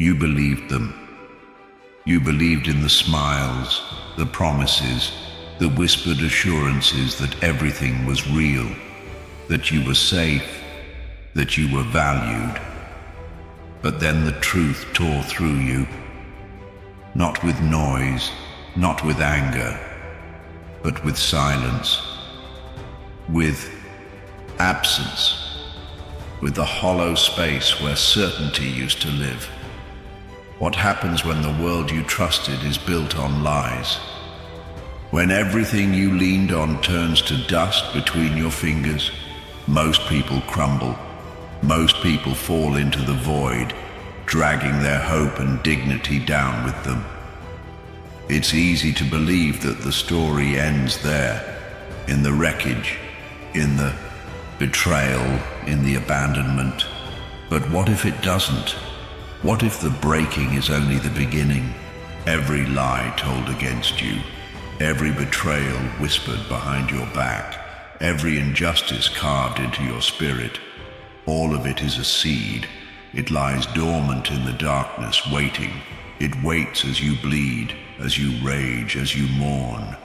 You believed them. You believed in the smiles, the promises, the whispered assurances that everything was real, that you were safe, that you were valued. But then the truth tore through you, not with noise, not with anger, but with silence, with absence, with the hollow space where certainty used to live. What happens when the world you trusted is built on lies? When everything you leaned on turns to dust between your fingers, most people crumble. Most people fall into the void, dragging their hope and dignity down with them. It's easy to believe that the story ends there, in the wreckage, in the betrayal, in the abandonment. But what if it doesn't? What if the breaking is only the beginning? Every lie told against you, every betrayal whispered behind your back, every injustice carved into your spirit, all of it is a seed. It lies dormant in the darkness, waiting. It waits as you bleed, as you rage, as you mourn.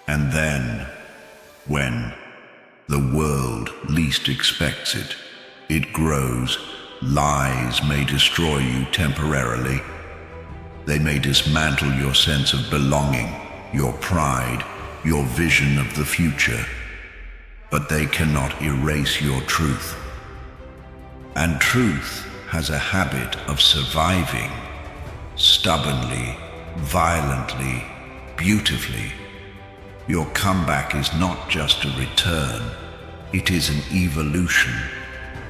And then, when the world least expects it, it grows. Lies may destroy you temporarily. They may dismantle your sense of belonging, your pride, your vision of the future. But they cannot erase your truth. And truth has a habit of surviving, stubbornly, violently, beautifully. Your comeback is not just a return, it is an evolution.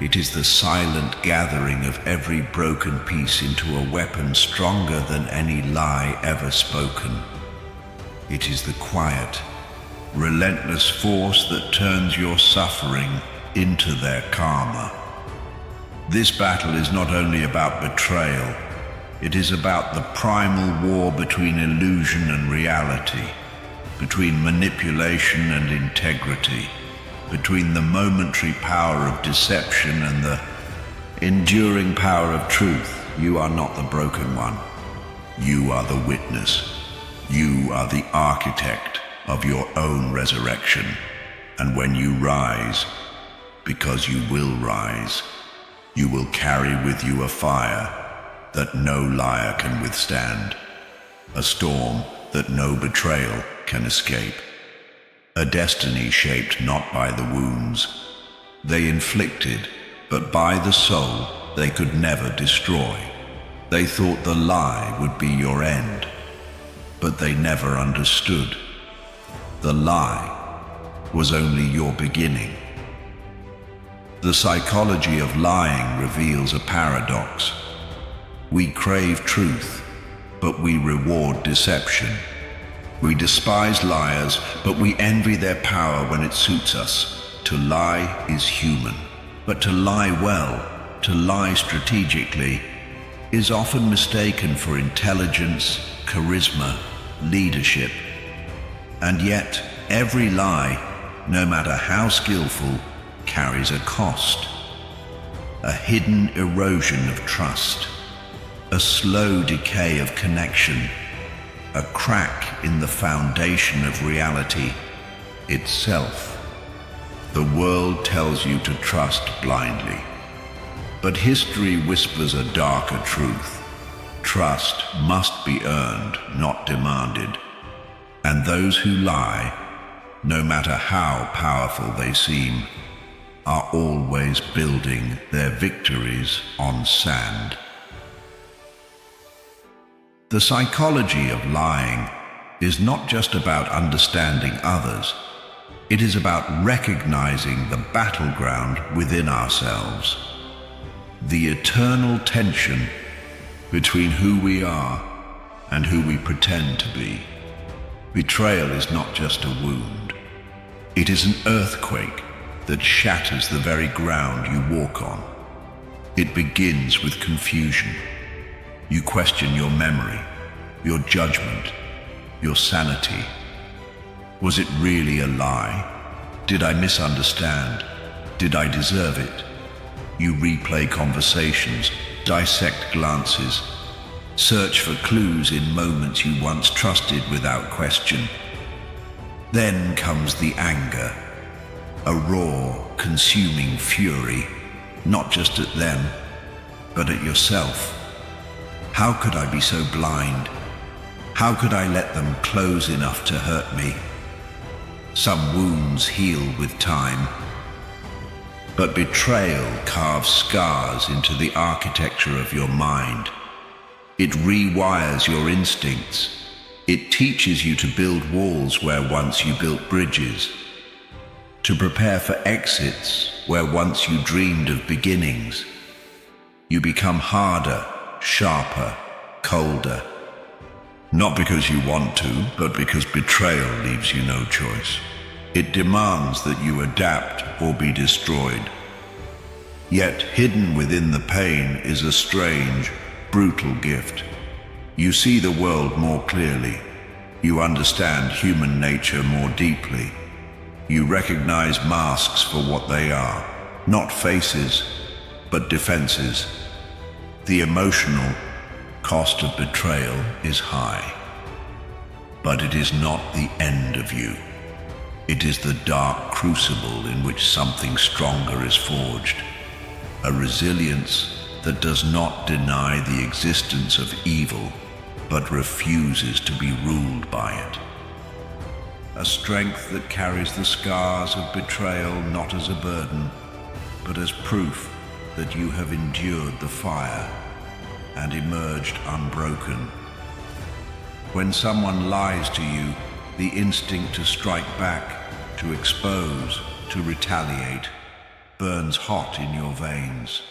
It is the silent gathering of every broken piece into a weapon stronger than any lie ever spoken. It is the quiet, relentless force that turns your suffering into their karma. This battle is not only about betrayal, it is about the primal war between illusion and reality, between manipulation and integrity, between the momentary power of deception and the enduring power of truth. You are not the broken one. You are the witness. You are the architect of your own resurrection. And when you rise, because you will rise, you will carry with you a fire that no liar can withstand, a storm that no betrayal can escape, a destiny shaped not by the wounds they inflicted, but by the soul they could never destroy. They thought the lie would be your end, but they never understood. The lie was only your beginning. The psychology of lying reveals a paradox. We crave truth, but we reward deception. We despise liars, but we envy their power when it suits us. To lie is human, but to lie well, to lie strategically, is often mistaken for intelligence, charisma, leadership. And yet, every lie, no matter how skillful, carries a cost. A hidden erosion of trust, a slow decay of connection, a crack in the foundation of reality itself. The world tells you to trust blindly, but history whispers a darker truth. Trust must be earned, not demanded. And those who lie, no matter how powerful they seem, are always building their victories on sand. The psychology of lying is not just about understanding others. It is about recognizing the battleground within ourselves, the eternal tension between who we are and who we pretend to be. Betrayal is not just a wound. It is an earthquake that shatters the very ground you walk on. It begins with confusion. You question your memory, your judgment, your sanity. Was it really a lie? Did I misunderstand? Did I deserve it? You replay conversations, dissect glances, search for clues in moments you once trusted without question. Then comes the anger, a raw, consuming fury, not just at them, but at yourself. How could I be so blind? How could I let them close enough to hurt me? Some wounds heal with time, but betrayal carves scars into the architecture of your mind. It rewires your instincts. It teaches you to build walls where once you built bridges, to prepare for exits where once you dreamed of beginnings. You become harder, sharper, colder. Not because you want to, but because betrayal leaves you no choice. It demands that you adapt or be destroyed. Yet hidden within the pain is a strange, brutal gift. You see the world more clearly. You understand human nature more deeply. You recognize masks for what they are, not faces, but defenses. The emotional cost of betrayal is high, but it is not the end of you. It is the dark crucible in which something stronger is forged, a resilience that does not deny the existence of evil, but refuses to be ruled by it. A strength that carries the scars of betrayal not as a burden, but as proof that you have endured the fire and emerged unbroken. When someone lies to you, the instinct to strike back, to expose, to retaliate, burns hot in your veins.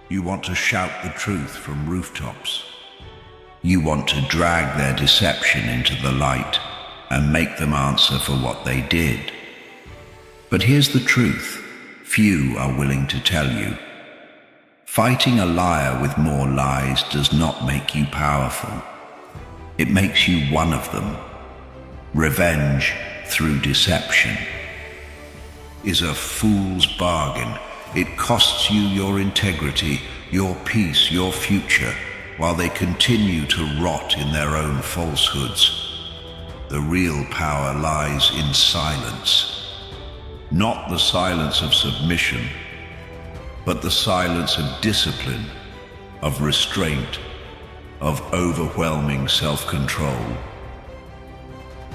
You want to shout the truth from rooftops. You want to drag their deception into the light and make them answer for what they did. But here's the truth few are willing to tell you. Fighting a liar with more lies does not make you powerful. It makes you one of them. Revenge through deception is a fool's bargain. It costs you your integrity, your peace, your future, while they continue to rot in their own falsehoods. The real power lies in silence. Not the silence of submission, but the silence of discipline, of restraint, of overwhelming self-control.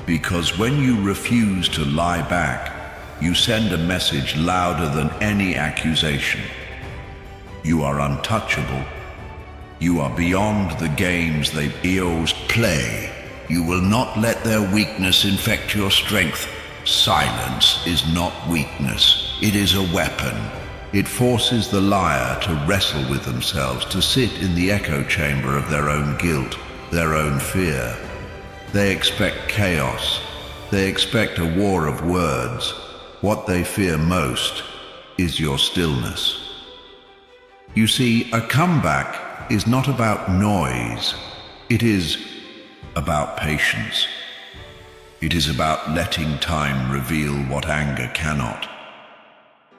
Because when you refuse to lie back, you send a message louder than any accusation. You are untouchable. You are beyond the games they EOs play. You will not let their weakness infect your strength. Silence is not weakness. It is a weapon. It forces the liar to wrestle with themselves, to sit in the echo chamber of their own guilt, their own fear. They expect chaos. They expect a war of words. What they fear most is your stillness. You see, a comeback is not about noise. It is about patience. It is about letting time reveal what anger cannot.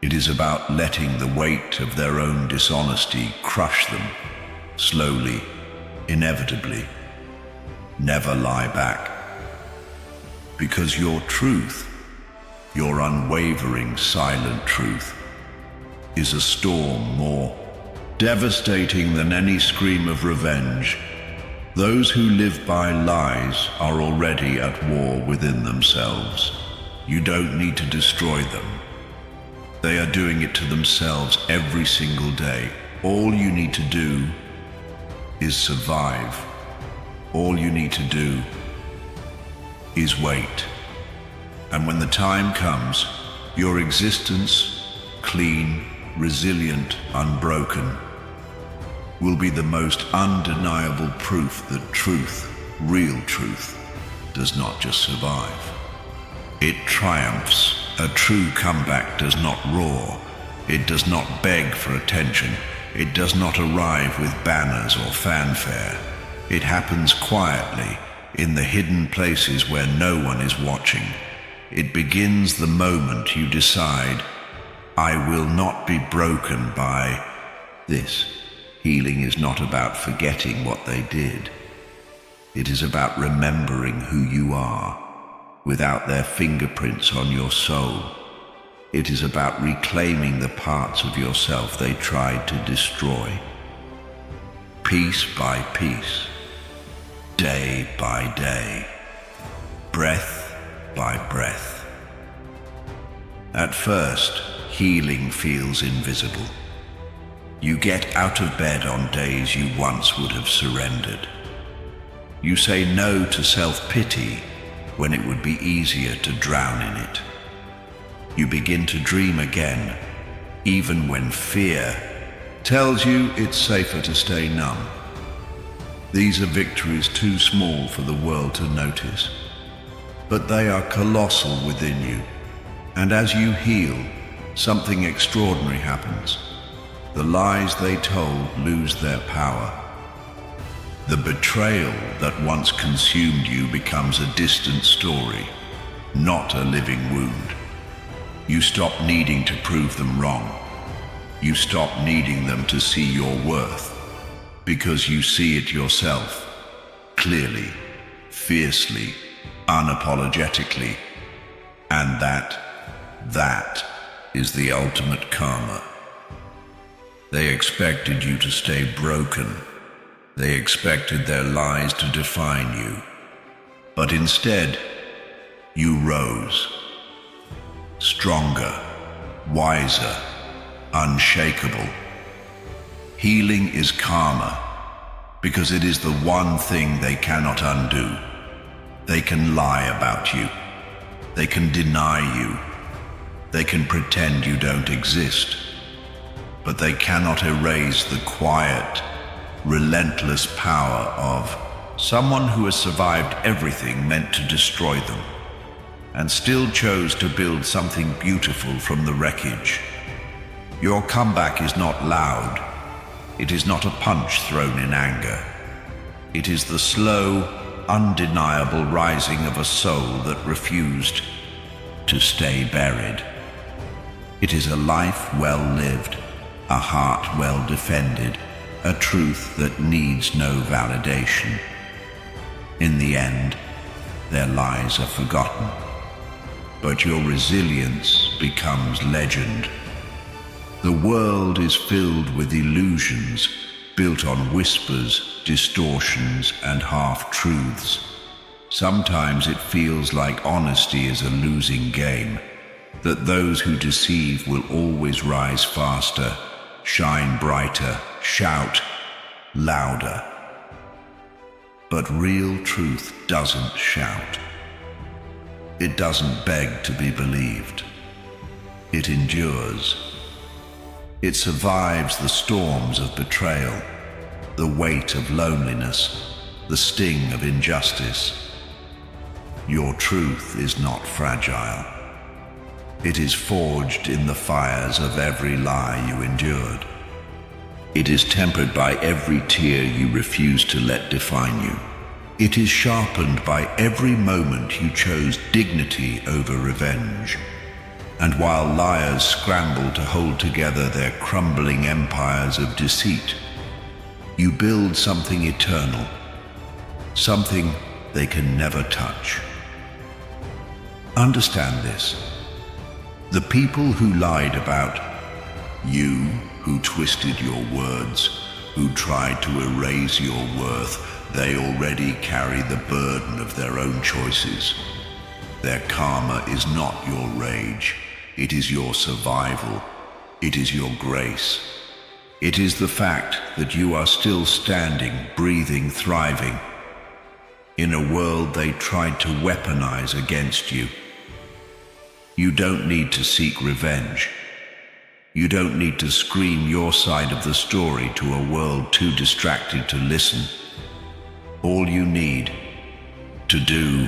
It is about letting the weight of their own dishonesty crush them, slowly, inevitably. Never lie back. Because your truth, your unwavering, silent truth, is a storm more devastating than any scream of revenge. Those who live by lies are already at war within themselves. You don't need to destroy them. They are doing it to themselves every single day. All you need to do is survive. All you need to do is wait. And when the time comes, your existence, clean, resilient, unbroken, will be the most undeniable proof that truth, real truth, does not just survive. It triumphs. A true comeback does not roar. It does not beg for attention. It does not arrive with banners or fanfare. It happens quietly, in the hidden places where no one is watching. It begins the moment you decide, I will not be broken by this. Healing is not about forgetting what they did. It is about remembering who you are without their fingerprints on your soul. It is about reclaiming the parts of yourself they tried to destroy. Piece by piece, day by day, breath by breath. At first, healing feels invisible. You get out of bed on days you once would have surrendered. You say no to self-pity when it would be easier to drown in it. You begin to dream again, even when fear tells you it's safer to stay numb. These are victories too small for the world to notice, but they are colossal within you. And as you heal, something extraordinary happens. The lies they told lose their power. The betrayal that once consumed you becomes a distant story, not a living wound. You stop needing to prove them wrong. You stop needing them to see your worth, because you see it yourself, clearly, fiercely, unapologetically. And that is the ultimate karma. They expected you to stay broken. They expected their lies to define you. But instead, you rose. Stronger, wiser, unshakable. Healing is karma, because it is the one thing they cannot undo. They can lie about you. They can deny you. They can pretend you don't exist. But they cannot erase the quiet, relentless power of someone who has survived everything meant to destroy them, and still chose to build something beautiful from the wreckage. Your comeback is not loud. It is not a punch thrown in anger. It is the slow, undeniable rising of a soul that refused to stay buried. It is a life well lived, a heart well defended, a truth that needs no validation. In the end, their lies are forgotten, but your resilience becomes legend. The world is filled with illusions built on whispers, distortions, and half-truths. Sometimes it feels like honesty is a losing game, that those who deceive will always rise faster, shine brighter, shout louder. But real truth doesn't shout. It doesn't beg to be believed. It endures. It survives the storms of betrayal, the weight of loneliness, the sting of injustice. Your truth is not fragile. It is forged in the fires of every lie you endured. It is tempered by every tear you refuse to let define you. It is sharpened by every moment you chose dignity over revenge. And while liars scramble to hold together their crumbling empires of deceit, you build something eternal, something they can never touch. Understand this. The people who lied about you, who twisted your words, who tried to erase your worth, they already carry the burden of their own choices. Their karma is not your rage. It is your survival. It is your grace. It is the fact that you are still standing, breathing, thriving in a world they tried to weaponize against you. You don't need to seek revenge. You don't need to scream your side of the story to a world too distracted to listen. All you need to do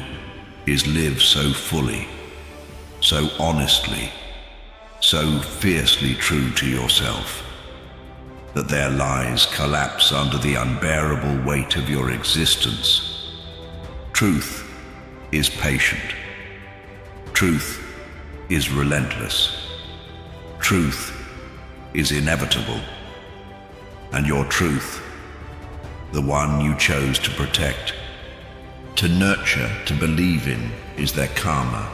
is live so fully, so honestly, so fiercely true to yourself, that their lies collapse under the unbearable weight of your existence. Truth is patient. Truth is relentless. Truth is inevitable. And your truth, the one you chose to protect, to nurture, to believe in, is their karma.